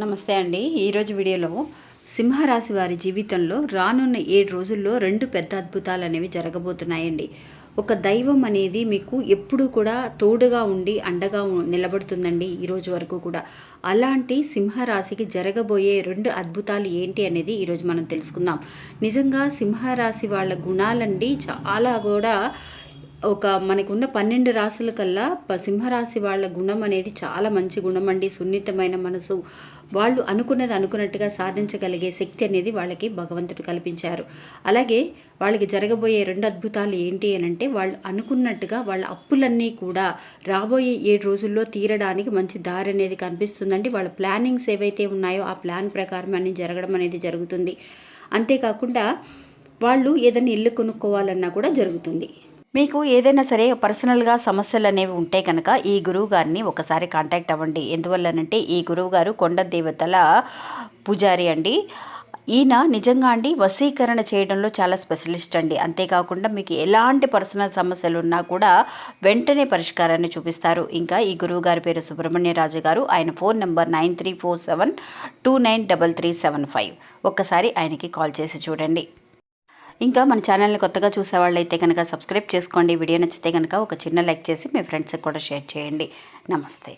నమస్తే అండి. ఈరోజు వీడియోలో సింహరాశి వారి జీవితంలో రానున్న 7 రోజుల్లో 2 పెద్ద అద్భుతాలు అనేవి జరగబోతున్నాయండి. ఒక దైవం అనేది మీకు ఎప్పుడూ కూడా తోడుగా ఉండి అండగా నిలబడుతుందండి ఈ రోజు వరకు కూడా. అలాంటి సింహరాశికి జరగబోయే 2 అద్భుతాలు ఏంటి అనేది ఈరోజు మనం తెలుసుకుందాం. నిజంగా సింహరాశి వాళ్ళ గుణాలండి చాలా కూడా మనకున్న 12 రాశుల కల్లా సింహరాశి వాళ్ళ గుణం అనేది చాలా మంచి గుణం అండి. సున్నితమైన మనసు. వాళ్ళు అనుకున్నది అనుకున్నట్టుగా సాధించగలిగే శక్తి అనేది వాళ్ళకి భగవంతుడు కల్పించారు. అలాగే వాళ్ళకి జరగబోయే 2 అద్భుతాలు ఏంటి అనంటే, వాళ్ళు అనుకున్నట్టుగా వాళ్ళ అప్పులన్నీ కూడా రాబోయే 7 రోజుల్లో తీరడానికి మంచి దారి అనేది కనిపిస్తుందండి. వాళ్ళ ప్లానింగ్స్ ఏవైతే ఉన్నాయో ఆ ప్లాన్ ప్రకారం అన్నీ జరగడం అనేది జరుగుతుంది. అంతేకాకుండా వాళ్ళు ఏదైనా ఇల్లు కొనుక్కోవాలన్నా కూడా జరుగుతుంది. మీకు ఏదైనా సరే పర్సనల్గా సమస్యలు అనేవి ఉంటే కనుక ఈ గురువు గారిని ఒకసారి కాంటాక్ట్ అవ్వండి. ఎందువల్లనంటే ఈ గురువు గారు కొండ దేవతల పూజారి అండి. ఈయన నిజంగా అండి వశీకరణ చేయడంలో చాలా స్పెషలిస్ట్ అండి. అంతేకాకుండా మీకు ఎలాంటి పర్సనల్ సమస్యలు ఉన్నా కూడా వెంటనే పరిష్కారాన్ని చూపిస్తారు. ఇంకా ఈ గురువు గారి పేరు సుబ్రహ్మణ్యరాజు గారు. ఆయన ఫోన్ నెంబర్ 9347293375. ఒక్కసారి ఆయనకి కాల్ చేసి చూడండి. ఇంకా మన ఛానల్ని కొత్తగా చూసేవాళ్ళైతే కనుక సబ్స్క్రైబ్ చేసుకోండి. వీడియో నచ్చితే కనుక ఒక చిన్న లైక్ చేసి మీ ఫ్రెండ్స్కి కూడా షేర్ చేయండి. నమస్తే.